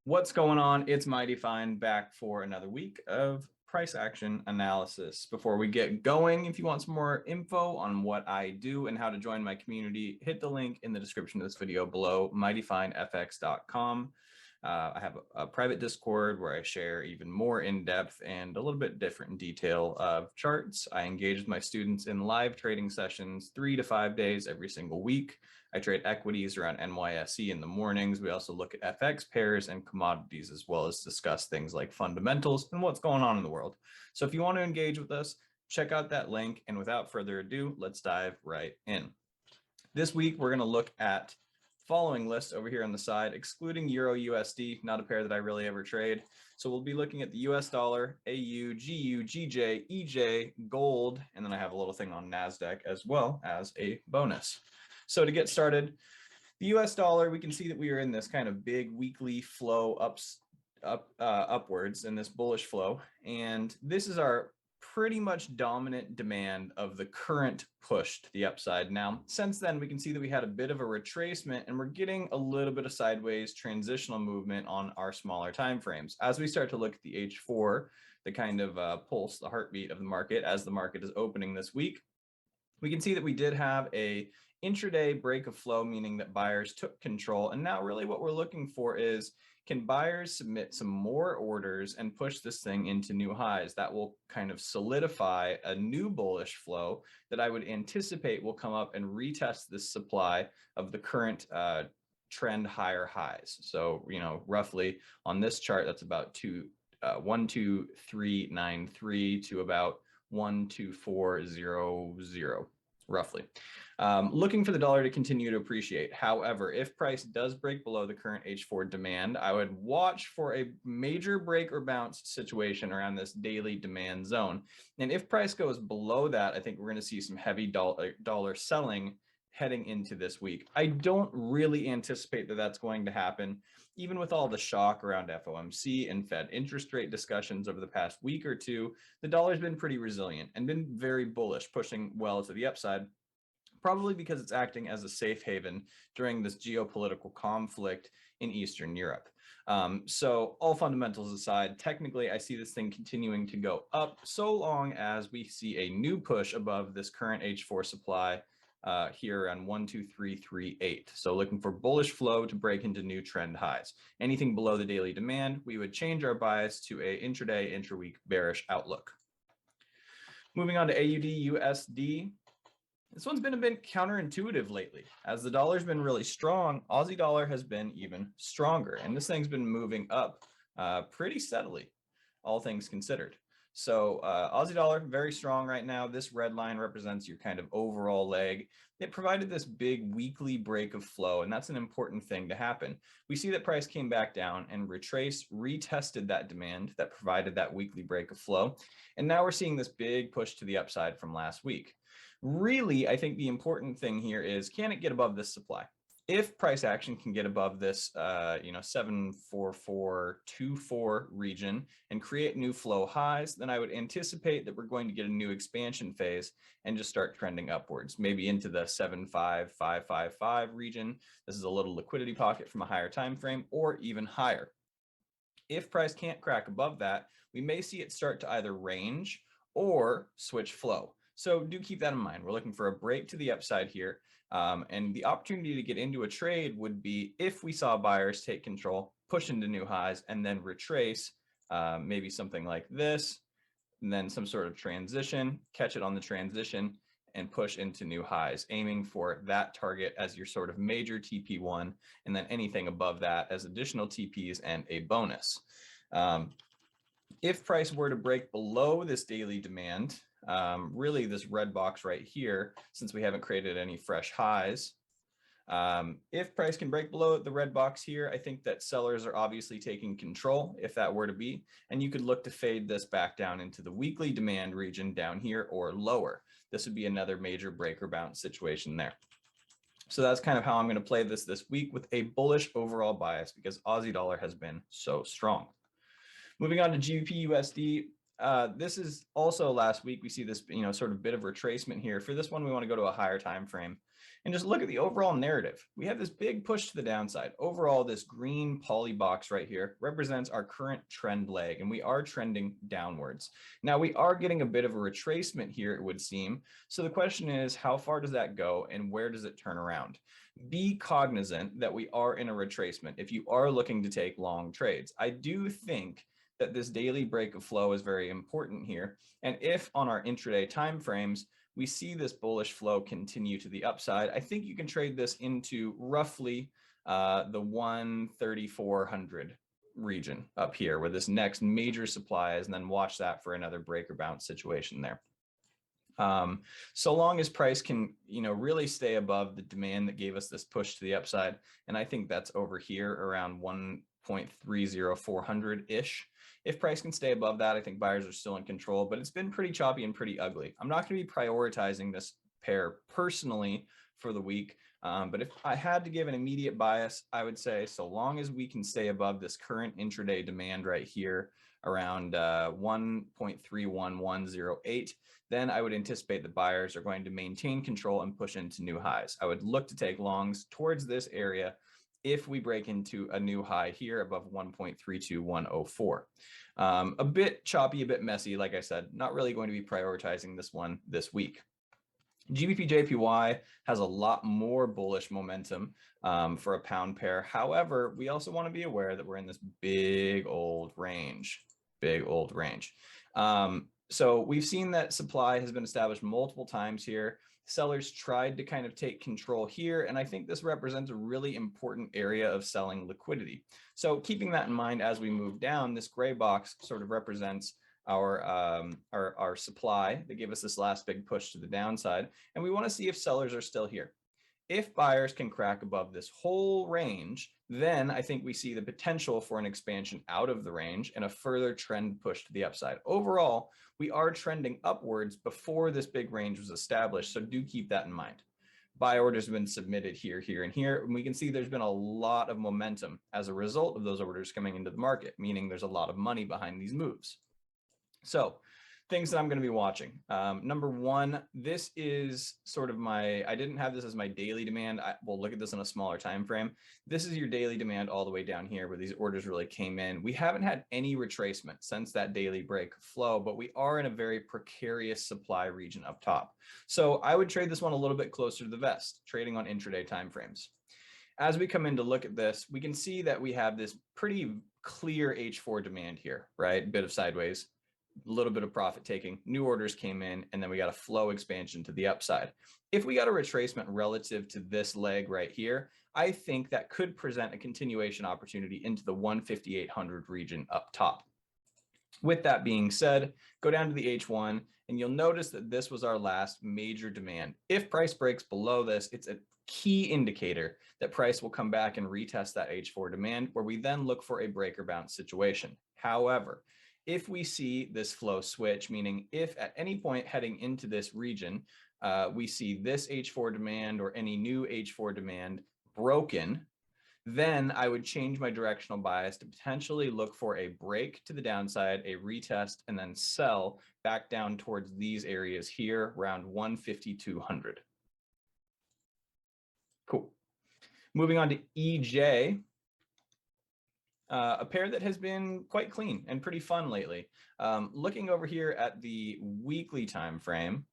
What's going on? It's Mighty Fine back for another week of price action analysis. Before we get going, if you want some more info on what I do and how to join my community, hit the link in the description of this video below, mightyfinefx.com. I have a private Discord where I share even more in-depth and a little bit different detail of charts. I engage with my students in live trading sessions 3 to 5 days every single week. I trade equities around NYSE in the mornings. We also look at FX pairs and commodities, as well as discuss things like fundamentals and what's going on in the world. So if you want to engage with us, check out that link. And without further ado, let's dive right in. This week, we're going to look at following list over here on the side, excluding Euro USD, not a pair that I really ever trade. So we'll be looking at the US dollar, AU, GU, GJ, EJ, gold, and then I have a little thing on Nasdaq as well as a bonus. So to get started, the US dollar, we can see that we are in this kind of big weekly flow upwards in this bullish flow. And this is our pretty much dominant demand of the current push to the upside. Now, since then, we can see that we had a bit of a retracement and we're getting a little bit of sideways transitional movement on our smaller time frames. As we start to look at the H4, the kind of pulse, the heartbeat of the market as the market is opening this week, we can see that we did have a intraday break of flow, meaning that buyers took control. And now really what we're looking for is, can buyers submit some more orders and push this thing into new highs? That will kind of solidify a new bullish flow that I would anticipate will come up and retest this supply of the current trend higher highs. So, roughly on this chart, that's about 12393 to about 12400. Roughly. Looking for the dollar to continue to appreciate. However, if price does break below the current H4 demand, I would watch for a major break or bounce situation around this daily demand zone. And if price goes below that, I think we're going to see some heavy dollar selling heading into this week. I don't really anticipate that that's going to happen, even with all the shock around FOMC and Fed interest rate discussions over the past week or two. The dollar's been pretty resilient and been very bullish, pushing well to the upside, probably because it's acting as a safe haven during this geopolitical conflict in Eastern Europe. So all fundamentals aside, technically, I see this thing continuing to go up so long as we see a new push above this current H4 supply here on 12338. So looking for bullish flow to break into new trend highs. Anything below the daily demand, we would change our bias to a intraday, intraweek bearish outlook. Moving on to AUDUSD. This one's been a bit counterintuitive lately. As the dollar's been really strong, Aussie dollar has been even stronger. And this thing's been moving up pretty steadily, all things considered. So Aussie dollar, very strong right now. This red line represents your kind of overall leg. It provided this big weekly break of flow, and that's an important thing to happen. We see that price came back down and retested that demand that provided that weekly break of flow. And now we're seeing this big push to the upside from last week. Really, I think the important thing here is, can it get above this supply? If price action can get above this, 74424 region and create new flow highs, then I would anticipate that we're going to get a new expansion phase and just start trending upwards, maybe into the 75555 region. This is a little liquidity pocket from a higher time frame, or even higher. If price can't crack above that, we may see it start to either range or switch flow. So do keep that in mind. We're looking for a break to the upside here. And the opportunity to get into a trade would be if we saw buyers take control, push into new highs, and then retrace, maybe something like this, and then some sort of transition, catch it on the transition, and push into new highs, aiming for that target as your sort of major TP1, and then anything above that as additional TPs and a bonus. If price were to break below this daily demand, really this red box right here, since we haven't created any fresh highs, if price can break below the red box here, I think that sellers are obviously taking control if that were to be, and you could look to fade this back down into the weekly demand region down here or lower. This would be another major break or bounce situation there. So that's kind of how I'm going to play this week, with a bullish overall bias because Aussie dollar has been so strong. Moving on to GBPUSD. This is also last week. We see this, sort of bit of retracement here. For this one, we want to go to a higher time frame. and just look at the overall narrative. We have this big push to the downside. Overall, this green poly box right here represents our current trend leg, and we are trending downwards. Now, we are getting a bit of a retracement here, it would seem. So the question is, how far does that go and where does it turn around? Be cognizant that we are in a retracement if you are looking to take long trades. I do think that this daily break of flow is very important here. And if on our intraday timeframes, we see this bullish flow continue to the upside, I think you can trade this into roughly the 13400 region up here where this next major supply is, and then watch that for another break or bounce situation there. So long as price can, really stay above the demand that gave us this push to the upside. And I think that's over here around 1.30400-ish. If price can stay above that, I think buyers are still in control, but it's been pretty choppy and pretty ugly. I'm not going to be prioritizing this pair personally for the week. But if I had to give an immediate bias, I would say so long as we can stay above this current intraday demand right here around 1.31108, then I would anticipate that buyers are going to maintain control and push into new highs. I would look to take longs towards this area if we break into a new high here above 1.32104. A bit choppy, a bit messy, like I said, not really going to be prioritizing this one this week. GBPJPY has a lot more bullish momentum for a pound pair. However, we also want to be aware that we're in this big old range. So we've seen that supply has been established multiple times here. Sellers tried to kind of take control here, and I think this represents a really important area of selling liquidity. So keeping that in mind as we move down, this gray box sort of represents our supply that gave us this last big push to the downside, and we want to see if sellers are still here. If buyers can crack above this whole range, then I think we see the potential for an expansion out of the range and a further trend push to the upside. Overall, we are trending upwards before this big range was established, so do keep that in mind. Buy orders have been submitted here, here, and here, and we can see there's been a lot of momentum as a result of those orders coming into the market, meaning there's a lot of money behind these moves. So things that I'm going to be watching. Number one, this is sort of I didn't have this as my daily demand. We'll look at this on a smaller time frame. This is your daily demand all the way down here where these orders really came in. We haven't had any retracement since that daily break flow, but we are in a very precarious supply region up top. So I would trade this one a little bit closer to the vest, trading on intraday timeframes. As we come in to look at this, we can see that we have this pretty clear H4 demand here, right? Bit of sideways. A little bit of profit taking, new orders came in, and then we got a flow expansion to the upside. If we got a retracement relative to this leg right here, I think that could present a continuation opportunity into the 15800 region up top. With that being said, go down to the H1 and you'll notice that this was our last major demand. If price breaks below this, it's a key indicator that price will come back and retest that H4 demand, where we then look for a break or bounce situation. However, if we see this flow switch, meaning if at any point heading into this region, we see this H4 demand or any new H4 demand broken, then I would change my directional bias to potentially look for a break to the downside, a retest, and then sell back down towards these areas here around 15200. Cool. Moving on to EJ. A pair that has been quite clean and pretty fun lately. Looking over here at the weekly time frame,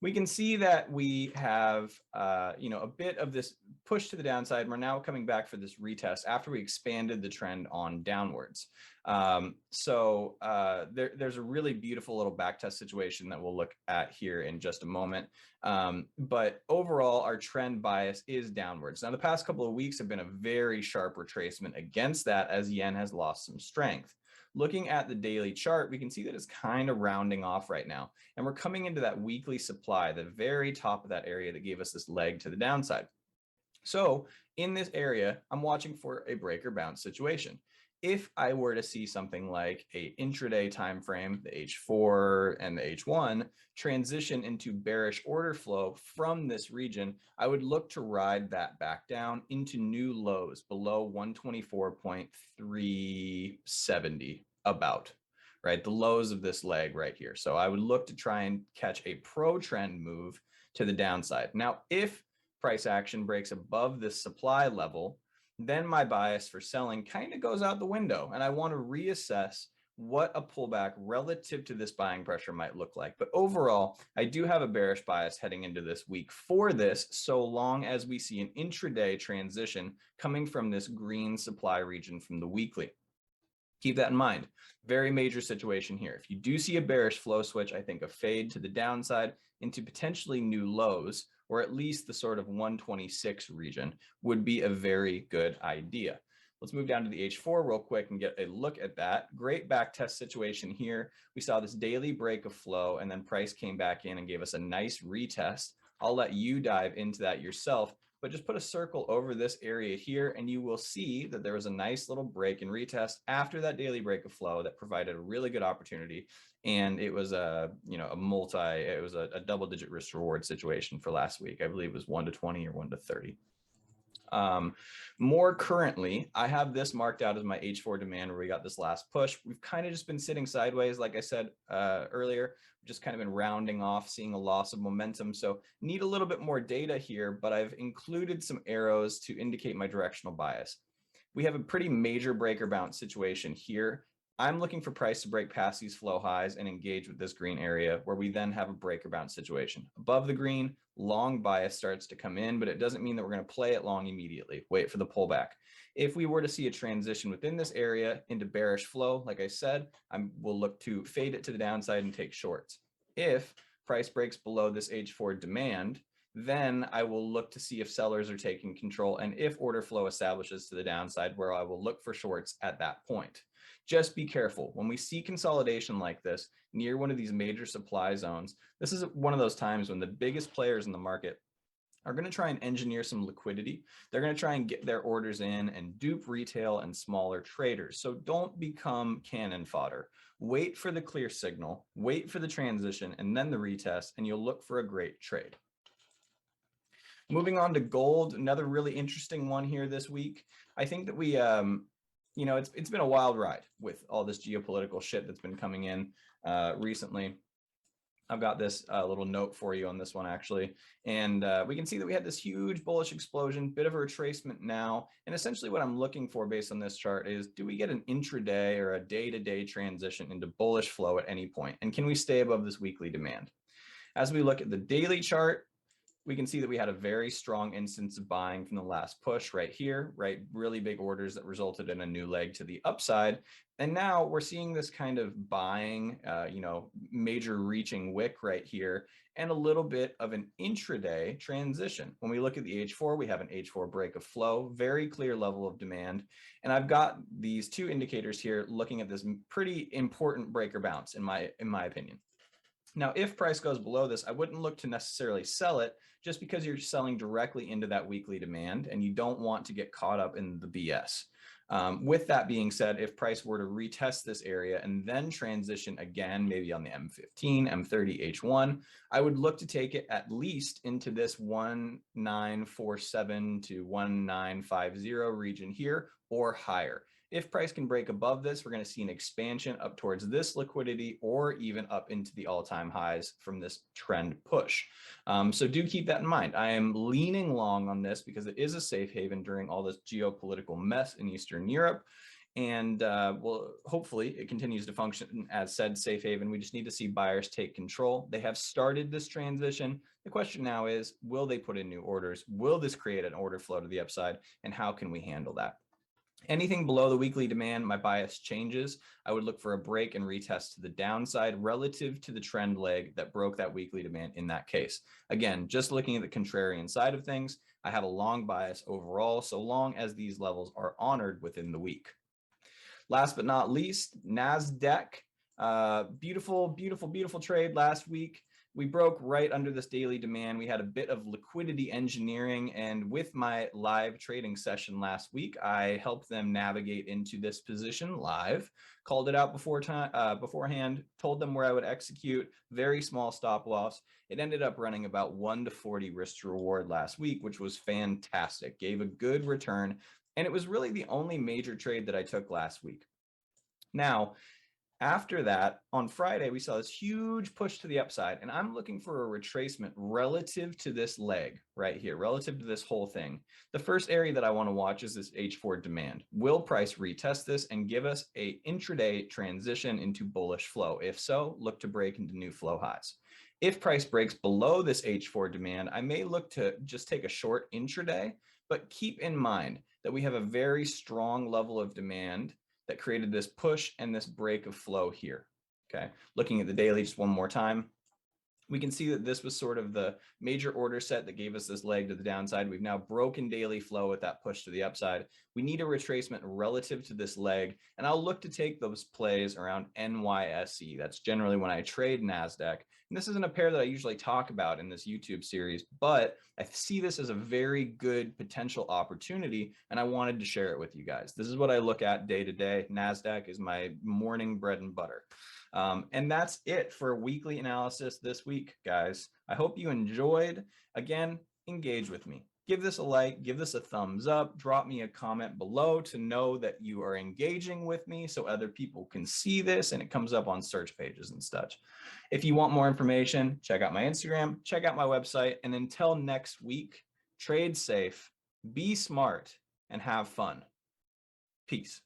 we can see that we have a bit of this push to the downside, and we're now coming back for this retest after we expanded the trend on downwards. There's a really beautiful little backtest situation that we'll look at here in just a moment. But overall, our trend bias is downwards. Now, the past couple of weeks have been a very sharp retracement against that as yen has lost some strength. Looking at the daily chart, we can see that it's kind of rounding off right now. And we're coming into that weekly supply, the very top of that area that gave us this leg to the downside. So in this area, I'm watching for a break or bounce situation. If I were to see something like a intraday time frame, the H4 and the H1 transition into bearish order flow from this region, I would look to ride that back down into new lows below 124.370 about, right? The lows of this leg right here. So I would look to try and catch a pro trend move to the downside. Now, if price action breaks above this supply level, then my bias for selling kind of goes out the window, and I want to reassess what a pullback relative to this buying pressure might look like. But overall, I do have a bearish bias heading into this week for this, so long as we see an intraday transition coming from this green supply region from the weekly. Keep that in mind. Very major situation here. If you do see a bearish flow switch, I think a fade to the downside into potentially new lows, or at least the sort of 126 region, would be a very good idea. Let's move down to the H4 real quick and get a look at that. Great back test situation here. We saw this daily break of flow, and then price came back in and gave us a nice retest. I'll let you dive into that yourself, but just put a circle over this area here, and you will see that there was a nice little break and retest after that daily break of flow that provided a really good opportunity. And it was a double-digit risk reward situation for last week. I believe it was 1 to 20 or 1 to 30. More currently, I have this marked out as my H4 demand where we got this last push. We've kind of just been sitting sideways, like I said earlier, just kind of been rounding off, seeing a loss of momentum. So need a little bit more data here, but I've included some arrows to indicate my directional bias. We have a pretty major breaker bounce situation here. I'm looking for price to break past these flow highs and engage with this green area where we then have a breaker bounce situation. Above the green, long bias starts to come in, but it doesn't mean that we're going to play it long immediately. Wait for the pullback. If we were to see a transition within this area into bearish flow, like I said, we'll look to fade it to the downside and take shorts. If price breaks below this H4 demand, then I will look to see if sellers are taking control and if order flow establishes to the downside, where I will look for shorts at that point. Just be careful. When we see consolidation like this near one of these major supply zones, this is one of those times when the biggest players in the market are going to try and engineer some liquidity. They're going to try and get their orders in and dupe retail and smaller traders. So don't become cannon fodder. Wait for the clear signal, wait for the transition and then the retest, and you'll look for a great trade. Moving on to gold, another really interesting one here this week. I think that we, it's been a wild ride with all this geopolitical shit that's been coming in recently. I've got this little note for you on this one, actually. And we can see that we had this huge bullish explosion, bit of a retracement now. And essentially what I'm looking for based on this chart is, do we get an intraday or a day-to-day transition into bullish flow at any point? And can we stay above this weekly demand? As we look at the daily chart, we can see that we had a very strong instance of buying from the last push right here, right? Really big orders that resulted in a new leg to the upside. And now we're seeing this kind of buying, major reaching wick right here, and a little bit of an intraday transition. When we look at the H4, we have an H4 break of flow, very clear level of demand. And I've got these two indicators here looking at this pretty important breaker bounce in my opinion. Now, if price goes below this, I wouldn't look to necessarily sell it just because you're selling directly into that weekly demand and you don't want to get caught up in the BS. With that being said, if price were to retest this area and then transition again, maybe on the M15, M30, H1, I would look to take it at least into this 1947 to 1950 region here or higher. If price can break above this, we're going to see an expansion up towards this liquidity or even up into the all-time highs from this trend push. So do keep that in mind. I am leaning long on this because it is a safe haven during all this geopolitical mess in Eastern Europe. And well, hopefully it continues to function as said safe haven. We just need to see buyers take control. They have started this transition. The question now is, will they put in new orders? Will this create an order flow to the upside? And how can we handle that? Anything below the weekly demand, my bias changes. I would look for a break and retest to the downside relative to the trend leg that broke that weekly demand in that case. Again, just looking at the contrarian side of things, I have a long bias overall, so long as these levels are honored within the week. Last but not least, Nasdaq. Beautiful, beautiful, beautiful trade last week. We broke right under this daily demand. We had a bit of liquidity engineering, and with my live trading session last week, I helped them navigate into this position live, called it out beforehand, told them where I would execute, very small stop loss. It ended up running about 1 to 40 risk to reward last week, which was fantastic, gave a good return, and it was really the only major trade that I took last week. Now, After that, on Friday, we saw this huge push to the upside, and I'm looking for a retracement relative to this leg right here, relative to this whole thing. The first area that I want to watch is this H4 demand. Will price retest this and give us a intraday transition into bullish flow? If so, look to break into new flow highs. If price breaks below this H4 demand, I may look to just take a short intraday, but keep in mind that we have a very strong level of demand that created this push and this break of flow here. Okay, looking at the daily just one more time, we can see that this was sort of the major order set that gave us this leg to the downside. We've now broken daily flow with that push to the upside. We need a retracement relative to this leg, and I'll look to take those plays around NYSE. That's generally when I trade Nasdaq. And this isn't a pair that I usually talk about in this YouTube series, but I see this as a very good potential opportunity, and I wanted to share it with you guys. This is what I look at day to day. Nasdaq is my morning bread and butter. And that's it for weekly analysis this week, guys. I hope you enjoyed. Again, engage with me. Give this a like, give this a thumbs up, drop me a comment below to know that you are engaging with me so other people can see this and it comes up on search pages and such. If you want more information, check out my Instagram, check out my website, and until next week, trade safe, be smart, and have fun. Peace.